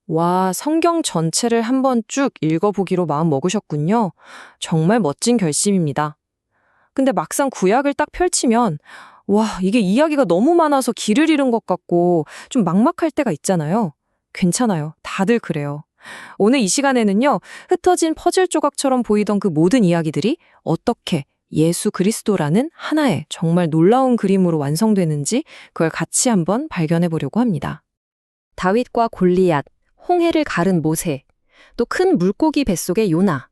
와, 성경 전체를 한번 쭉 읽어보기로 마음 먹으셨군요. 정말 멋진 결심입니다. 근데 막상 구약을 딱 펼치면, 와, 이게 이야기가 너무 많아서 길을 잃은 것 같고 좀 막막할 때가 있잖아요. 괜찮아요. 다들 그래요. 오늘 이 시간에는요, 흩어진 퍼즐 조각처럼 보이던 그 모든 이야기들이 어떻게 예수 그리스도라는 하나의 정말 놀라운 그림으로 완성되는지 그걸 같이 한번 발견해 보려고 합니다. 다윗과 골리앗, 홍해를 가른 모세, 또 큰 물고기 뱃속의 요나.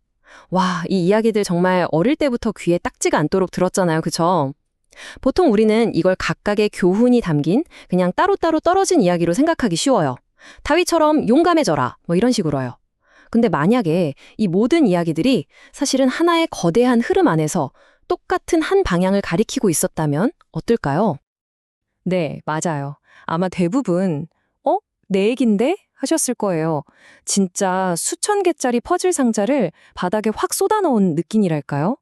와, 이 이야기들 정말 어릴 때부터 귀에 딱지가 않도록 들었잖아요. 그쵸? 보통 우리는 이걸 각각의 교훈이 담긴 그냥 따로따로 떨어진 이야기로 생각하기 쉬워요. 다윗처럼 용감해져라, 뭐 이런 식으로요. 근데 만약에 이 모든 이야기들이 사실은 하나의 거대한 흐름 안에서 똑같은 한 방향을 가리키고 있었다면 어떨까요? 네, 맞아요. 아마 대부분, 내 얘긴데? 하셨을 거예요. 진짜 수천 개짜리 퍼즐 상자를 바닥에 확 쏟아넣은 느낌이랄까요?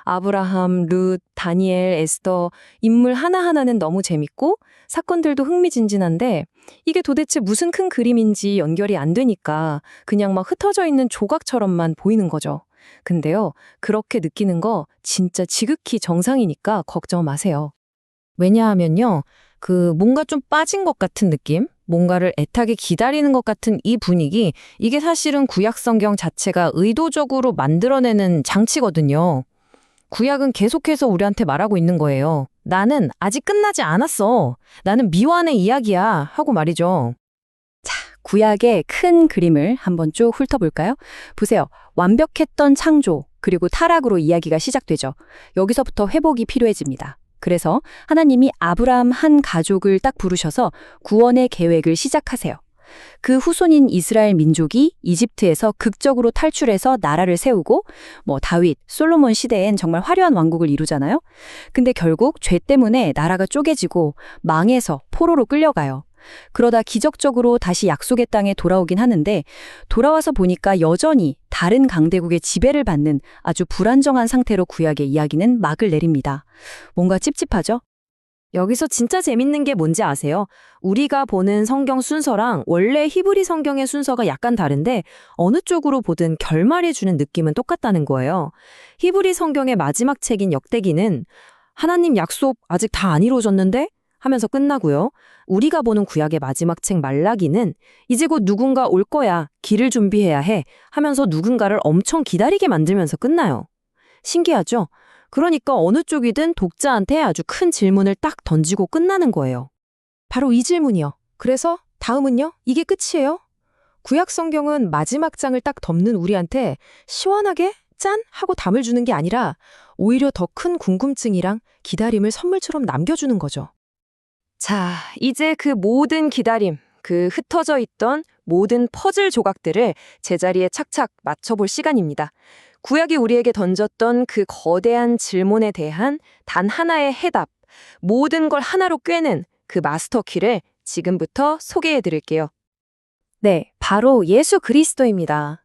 아브라함, 룻, 다니엘, 에스더, 인물 하나하나는 너무 재밌고 사건들도 흥미진진한데 이게 도대체 무슨 큰 그림인지 연결이 안 되니까 그냥 막 흩어져 있는 조각처럼만 보이는 거죠. 근데요, 그렇게 느끼는 거 진짜 지극히 정상이니까 걱정 마세요. 왜냐하면요, 뭔가 좀 빠진 것 같은 느낌? 뭔가를 애타게 기다리는 것 같은 이 분위기, 이게 사실은 구약 성경 자체가 의도적으로 만들어내는 장치거든요. 구약은 계속해서 우리한테 말하고 있는 거예요. 나는 아직 끝나지 않았어. 나는 미완의 이야기야. 하고 말이죠. 자, 구약의 큰 그림을 한번 쭉 훑어볼까요? 보세요. 완벽했던 창조, 그리고 타락으로 이야기가 시작되죠. 여기서부터 회복이 필요해집니다. 그래서 하나님이 아브라함 한 가족을 딱 부르셔서 구원의 계획을 시작하세요. 그 후손인 이스라엘 민족이 이집트에서 극적으로 탈출해서 나라를 세우고 다윗, 솔로몬 시대엔 정말 화려한 왕국을 이루잖아요. 근데 결국 죄 때문에 나라가 쪼개지고 망해서 포로로 끌려가요. 그러다 기적적으로 다시 약속의 땅에 돌아오긴 하는데 돌아와서 보니까 여전히 다른 강대국의 지배를 받는 아주 불안정한 상태로 구약의 이야기는 막을 내립니다. 뭔가 찝찝하죠? 여기서 진짜 재밌는 게 뭔지 아세요? 우리가 보는 성경 순서랑 원래 히브리 성경의 순서가 약간 다른데 어느 쪽으로 보든 결말해주는 느낌은 똑같다는 거예요. 히브리 성경의 마지막 책인 역대기는 하나님 약속 아직 다 안 이루어졌는데? 하면서 끝나고요. 우리가 보는 구약의 마지막 책 말라기는 이제 곧 누군가 올 거야, 길을 준비해야 해 하면서 누군가를 엄청 기다리게 만들면서 끝나요. 신기하죠? 그러니까 어느 쪽이든 독자한테 아주 큰 질문을 딱 던지고 끝나는 거예요. 바로 이 질문이요. 그래서 다음은요? 이게 끝이에요? 구약 성경은 마지막 장을 딱 덮는 우리한테 시원하게 짠! 하고 담을 주는 게 아니라 오히려 더 큰 궁금증이랑 기다림을 선물처럼 남겨주는 거죠. 자, 이제 그 모든 기다림, 그 흩어져 있던 모든 퍼즐 조각들을 제자리에 착착 맞춰볼 시간입니다. 구약이 우리에게 던졌던 그 거대한 질문에 대한 단 하나의 해답, 모든 걸 하나로 꿰는 그 마스터키를 지금부터 소개해 드릴게요. 네, 바로 예수 그리스도입니다.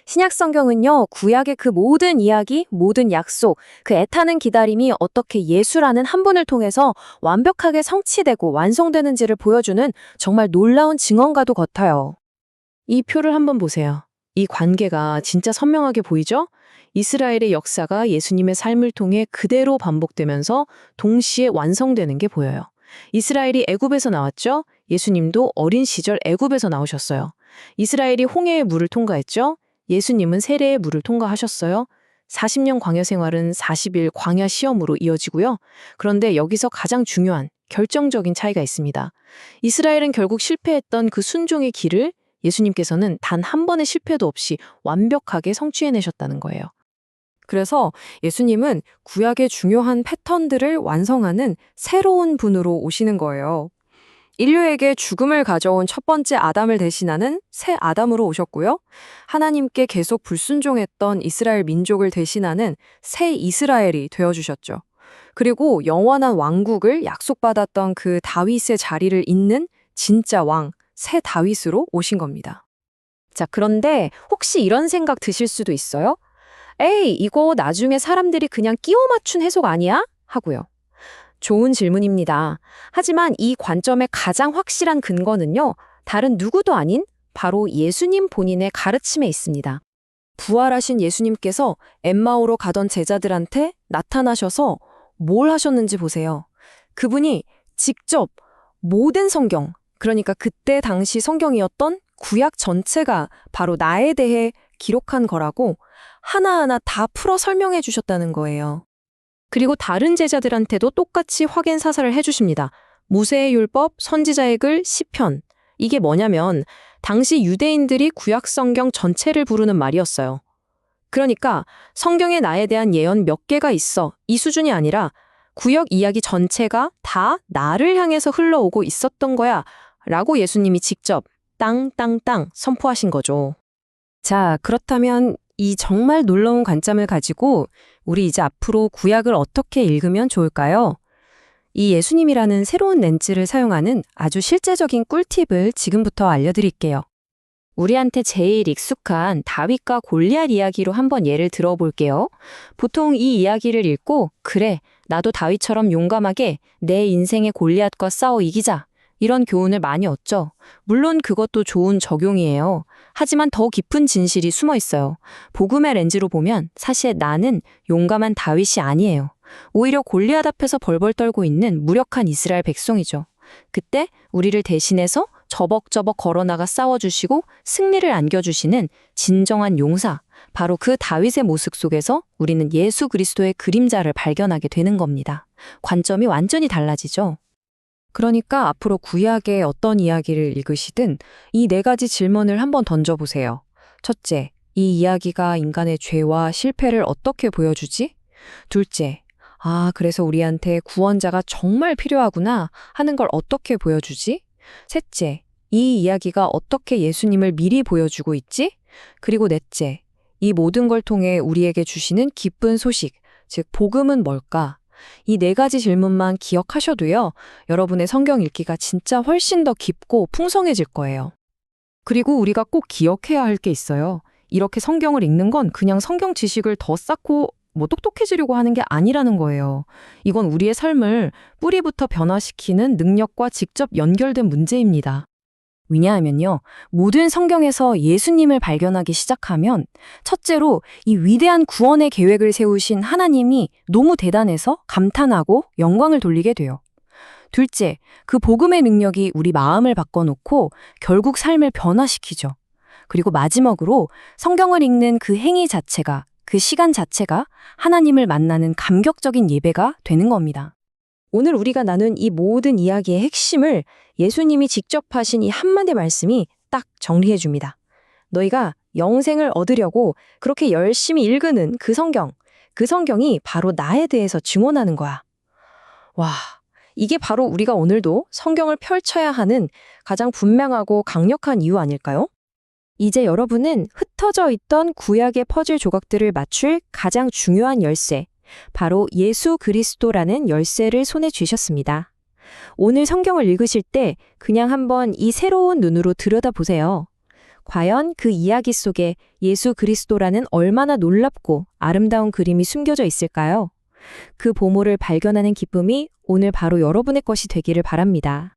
신약 성경은요, 구약의 그 모든 이야기, 모든 약속, 그 애타는 기다림이 어떻게 예수라는 한 분을 통해서 완벽하게 성취되고 완성되는지를 보여주는 정말 놀라운 증언과도 같아요. 이 표를 한번 보세요. 이 관계가 진짜 선명하게 보이죠? 이스라엘의 역사가 예수님의 삶을 통해 그대로 반복되면서 동시에 완성되는 게 보여요. 이스라엘이 애굽에서 나왔죠? 예수님도 어린 시절 애굽에서 나오셨어요. 이스라엘이 홍해의 물을 통과했죠? 예수님은 세례의 물을 통과하셨어요. 40년 광야 생활은 40일 광야 시험으로 이어지고요. 그런데 여기서 가장 중요한 결정적인 차이가 있습니다. 이스라엘은 결국 실패했던 그 순종의 길을 예수님께서는 단 한 번의 실패도 없이 완벽하게 성취해내셨다는 거예요. 그래서 예수님은 구약의 중요한 패턴들을 완성하는 새로운 분으로 오시는 거예요. 인류에게 죽음을 가져온 첫 번째 아담을 대신하는 새 아담으로 오셨고요. 하나님께 계속 불순종했던 이스라엘 민족을 대신하는 새 이스라엘이 되어주셨죠. 그리고 영원한 왕국을 약속받았던 그 다윗의 자리를 잇는 진짜 왕, 새 다윗으로 오신 겁니다. 자, 그런데 혹시 이런 생각 드실 수도 있어요? 에이, 이거 나중에 사람들이 그냥 끼워 맞춘 해석 아니야? 하고요. 좋은 질문입니다. 하지만 이 관점의 가장 확실한 근거는요, 다른 누구도 아닌 바로 예수님 본인의 가르침에 있습니다. 부활하신 예수님께서 엠마오로 가던 제자들한테 나타나셔서 뭘 하셨는지 보세요. 그분이 직접 모든 성경, 그러니까 그때 당시 성경이었던 구약 전체가 바로 나에 대해 기록한 거라고 하나하나 다 풀어 설명해 주셨다는 거예요. 그리고 다른 제자들한테도 똑같이 확인 사살을 해주십니다. 모세의 율법, 선지자의 글, 시편. 이게 뭐냐면 당시 유대인들이 구약 성경 전체를 부르는 말이었어요. 그러니까 성경에 나에 대한 예언 몇 개가 있어. 이 수준이 아니라 구약 이야기 전체가 다 나를 향해서 흘러오고 있었던 거야. 라고 예수님이 직접 땅땅땅 선포하신 거죠. 자, 그렇다면 이 정말 놀라운 관점을 가지고 우리 이제 앞으로 구약을 어떻게 읽으면 좋을까요? 이 예수님이라는 새로운 렌즈를 사용하는 아주 실제적인 꿀팁을 지금부터 알려드릴게요. 우리한테 제일 익숙한 다윗과 골리앗 이야기로 한번 예를 들어볼게요. 보통 이 이야기를 읽고 그래, 나도 다윗처럼 용감하게 내 인생의 골리앗과 싸워 이기자. 이런 교훈을 많이 얻죠. 물론 그것도 좋은 적용이에요. 하지만 더 깊은 진실이 숨어 있어요. 복음의 렌즈로 보면 사실 나는 용감한 다윗이 아니에요. 오히려 골리앗 앞에서 벌벌 떨고 있는 무력한 이스라엘 백성이죠. 그때 우리를 대신해서 저벅저벅 걸어나가 싸워주시고 승리를 안겨주시는 진정한 용사, 바로 그 다윗의 모습 속에서 우리는 예수 그리스도의 그림자를 발견하게 되는 겁니다. 관점이 완전히 달라지죠. 그러니까 앞으로 구약의 어떤 이야기를 읽으시든 이 네 가지 질문을 한번 던져보세요. 첫째, 이 이야기가 인간의 죄와 실패를 어떻게 보여주지? 둘째, 그래서 우리한테 구원자가 정말 필요하구나 하는 걸 어떻게 보여주지? 셋째, 이 이야기가 어떻게 예수님을 미리 보여주고 있지? 그리고 넷째, 이 모든 걸 통해 우리에게 주시는 기쁜 소식, 즉 복음은 뭘까? 이 네 가지 질문만 기억하셔도요, 여러분의 성경 읽기가 진짜 훨씬 더 깊고 풍성해질 거예요. 그리고 우리가 꼭 기억해야 할 게 있어요. 이렇게 성경을 읽는 건 그냥 성경 지식을 더 쌓고 똑똑해지려고 하는 게 아니라는 거예요. 이건 우리의 삶을 뿌리부터 변화시키는 능력과 직접 연결된 문제입니다. 왜냐하면요, 모든 성경에서 예수님을 발견하기 시작하면 첫째로 이 위대한 구원의 계획을 세우신 하나님이 너무 대단해서 감탄하고 영광을 돌리게 돼요. 둘째, 그 복음의 능력이 우리 마음을 바꿔놓고 결국 삶을 변화시키죠. 그리고 마지막으로 성경을 읽는 그 행위 자체가, 그 시간 자체가 하나님을 만나는 감격적인 예배가 되는 겁니다. 오늘 우리가 나눈 이 모든 이야기의 핵심을 예수님이 직접 하신 이 한마디 말씀이 딱 정리해 줍니다. 너희가 영생을 얻으려고 그렇게 열심히 읽는 그 성경이 바로 나에 대해서 증언하는 거야. 와, 이게 바로 우리가 오늘도 성경을 펼쳐야 하는 가장 분명하고 강력한 이유 아닐까요? 이제 여러분은 흩어져 있던 구약의 퍼즐 조각들을 맞출 가장 중요한 열쇠, 바로 예수 그리스도라는 열쇠를 손에 쥐셨습니다. 오늘 성경을 읽으실 때 그냥 한번 이 새로운 눈으로 들여다보세요. 과연 그 이야기 속에 예수 그리스도라는 얼마나 놀랍고 아름다운 그림이 숨겨져 있을까요? 그 보물을 발견하는 기쁨이 오늘 바로 여러분의 것이 되기를 바랍니다.